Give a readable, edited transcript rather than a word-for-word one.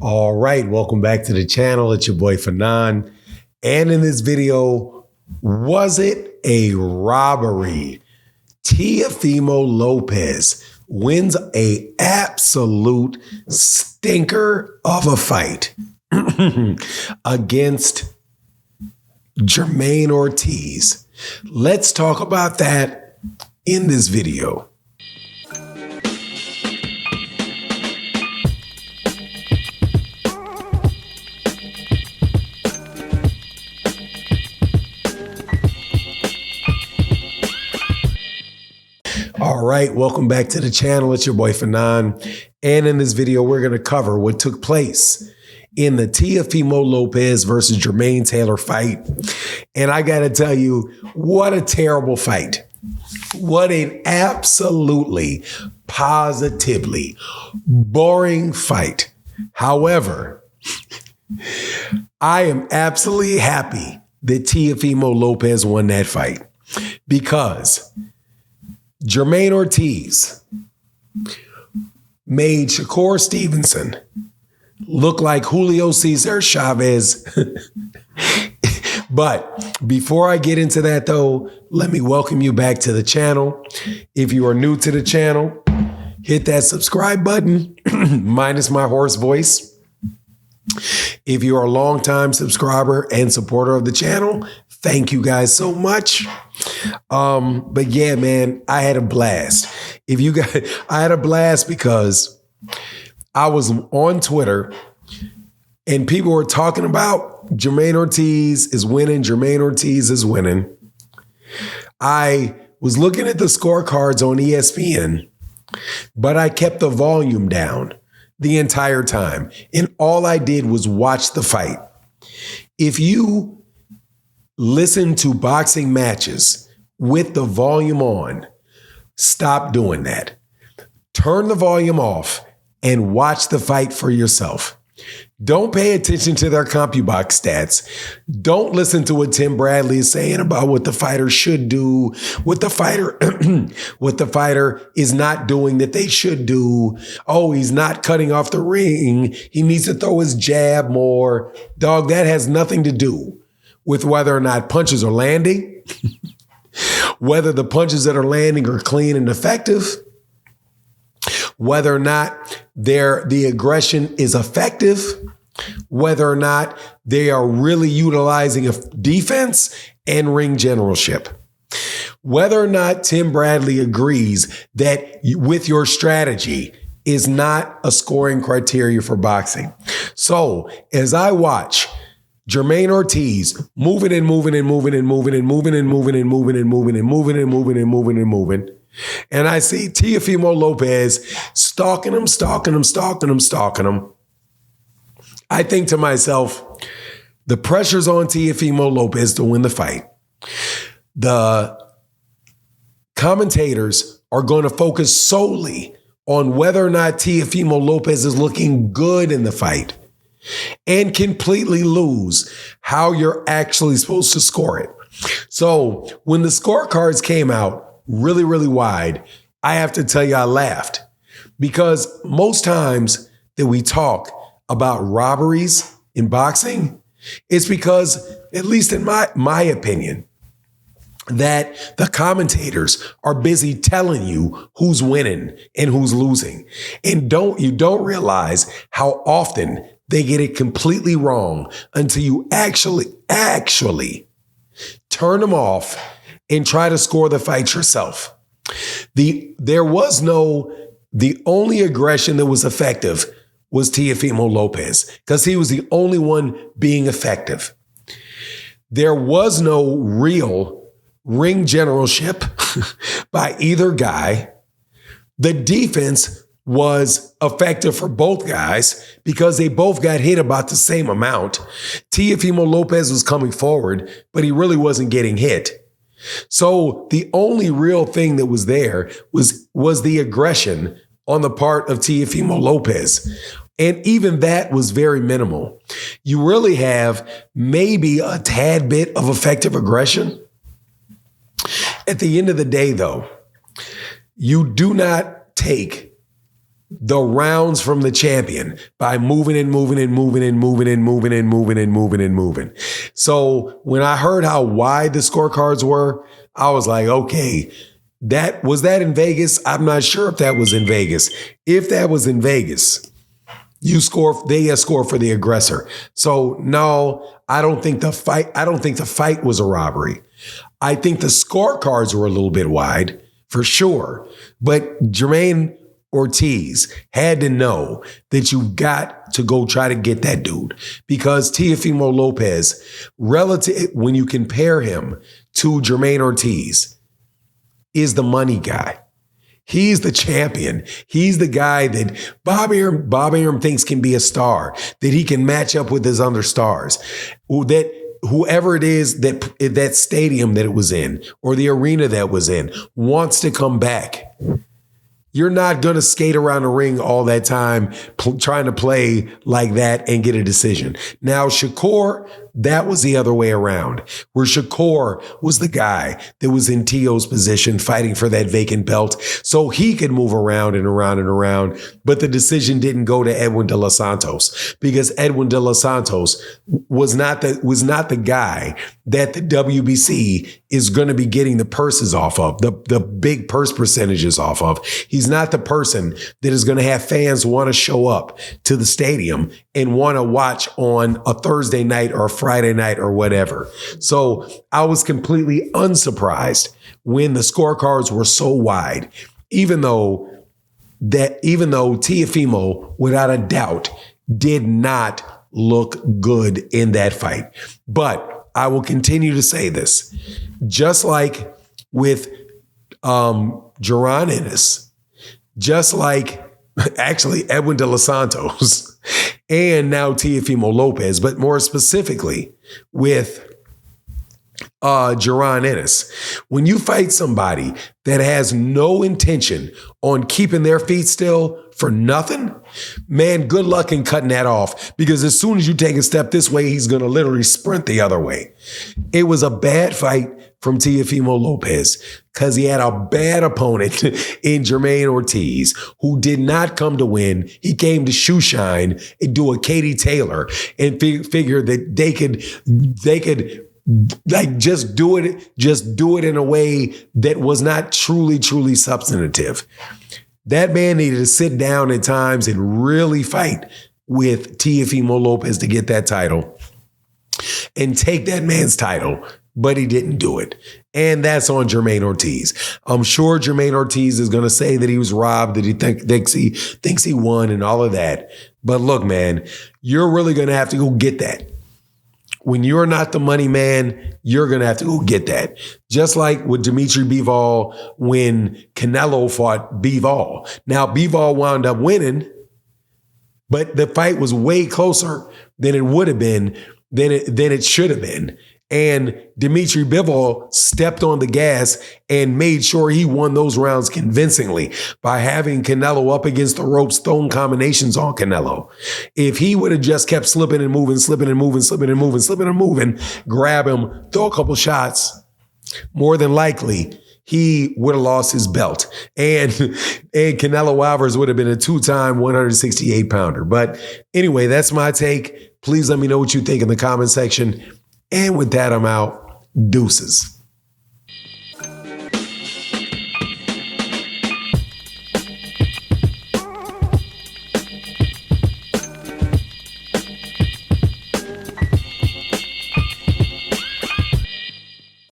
All right, welcome back to the channel. It's your boy Fanan. And in this video, was it a robbery? Teofimo Lopez wins a absolute stinker of a fight against Jarmaine Ortiz. Let's talk about that in this video. All right, welcome back to the channel. It's your boy Fanan. And in this video, we're going to cover what took place in the Teofimo Lopez versus Jarmaine Taylor fight. And I got to tell you, what a terrible fight. What an absolutely, positively boring fight. However, I am absolutely happy that Teofimo Lopez won that fight because Jarmaine Ortiz made Shakur Stevenson look like Julio Cesar Chavez. But before I get into that, though, let me welcome you back to the channel. If you are new to the channel, hit that subscribe button, minus my hoarse voice. If you're a longtime subscriber and supporter of the channel, thank you guys so much. But yeah, man, I had a blast. I had a blast because I was on Twitter and people were talking about Jarmaine Ortiz is winning. Jarmaine Ortiz is winning. I was looking at the scorecards on ESPN, but I kept the volume down the entire time. And all I did was watch the fight. If you listen to boxing matches with the volume on, stop doing that. Turn the volume off and watch the fight for yourself. Don't pay attention to their CompuBox stats. Don't listen to what Tim Bradley is saying about what the fighter should do, what the fighter is not doing that they should do. Oh, he's not cutting off the ring. He needs to throw his jab more. Dog, that has nothing to do with whether or not punches are landing, whether the punches that are landing are clean and effective, whether or not the aggression is effective, whether or not they are really utilizing a defense and ring generalship, whether or not Tim Bradley agrees that with your strategy is not a scoring criteria for boxing. So as I watch Jarmaine Ortiz moving and moving and moving and moving and moving and moving and moving and moving and moving and moving and moving and moving, and I see Teofimo Lopez stalking him, I think to myself, the pressure's on Teofimo Lopez to win the fight. The commentators are going to focus solely on whether or not Teofimo Lopez is looking good in the fight and completely lose how you're actually supposed to score it. So when the scorecards came out really, really wide, I have to tell you, I laughed because most times that we talk about robberies in boxing, it's because, at least in my opinion, that the commentators are busy telling you who's winning and who's losing. And you don't realize how often they get it completely wrong until you actually turn them off and try to score the fight yourself. The only aggression that was effective was Teofimo Lopez because he was the only one being effective. There was no real ring generalship by either guy. The defense was effective for both guys because they both got hit about the same amount. Teofimo Lopez was coming forward, but he really wasn't getting hit. So the only real thing that was there was the aggression on the part of Teofimo Lopez. And even that was very minimal. You really have maybe a tad bit of effective aggression. At the end of the day, though, you do not take the rounds from the champion by moving and moving and moving and moving and moving and moving and moving and moving. So when I heard how wide the scorecards were, I was like, okay, was that in Vegas? I'm not sure if that was in Vegas. If that was in Vegas, they score for the aggressor. So no, I don't think the fight was a robbery. I think the scorecards were a little bit wide for sure. But Jarmaine Ortiz had to know that you got to go try to get that dude, because Teofimo Lopez, when you compare him to Jarmaine Ortiz, is the money guy. He's the champion. He's the guy that Bob Arum thinks can be a star, that he can match up with his other stars, that whoever it is that stadium that it was in or the arena that was in wants to come back. You're not going to skate around the ring all that time trying to play like that and get a decision. Now, Shakur, that was the other way around, where Shakur was the guy that was in Teo's position fighting for that vacant belt so he could move around and around and around. But the decision didn't go to Edwin De Los Santos, because Edwin De Los Santos was not the guy that the WBC is going to be getting the purses off of, the big purse percentages off of. He's not the person that is going to have fans want to show up to the stadium and want to watch on a Thursday night or a Friday night or whatever. So I was completely unsurprised when the scorecards were so wide, even though Teofimo, without a doubt, did not look good in that fight. But I will continue to say this, just like with Jarmaine Ennis, just like actually Edwin De Los Santos and now Teofimo Lopez, but more specifically with Jarmaine Ennis. When you fight somebody that has no intention on keeping their feet still for nothing, man, good luck in cutting that off, because as soon as you take a step this way, he's going to literally sprint the other way. It was a bad fight from Teofimo Lopez because he had a bad opponent in Jarmaine Ortiz, who did not come to win. He came to shoe shine and do a Katie Taylor and figure that they could like just do it in a way that was not truly substantive. That man needed to sit down at times and really fight with Teofimo Lopez to get that title and take that man's title, but he didn't do it. And that's on Jarmaine Ortiz. I'm sure Jarmaine Ortiz is going to say that he was robbed, that he thinks he won and all of that. But look, man, you're really going to have to go get that. When you're not the money man, you're going to have to go get that. Just like with Dimitri Bivol when Canelo fought Bivol. Now, Bivol wound up winning, but the fight was way closer than it would have been, than it should have been. And Dimitri Bivol stepped on the gas and made sure he won those rounds convincingly by having Canelo up against the ropes, throwing combinations on Canelo. If he would have just kept slipping and moving, grab him, throw a couple shots, more than likely he would have lost his belt. And Canelo Alvarez would have been a two-time 168-pounder. But anyway, that's my take. Please let me know what you think in the comment section. And with that, I'm out. Deuces.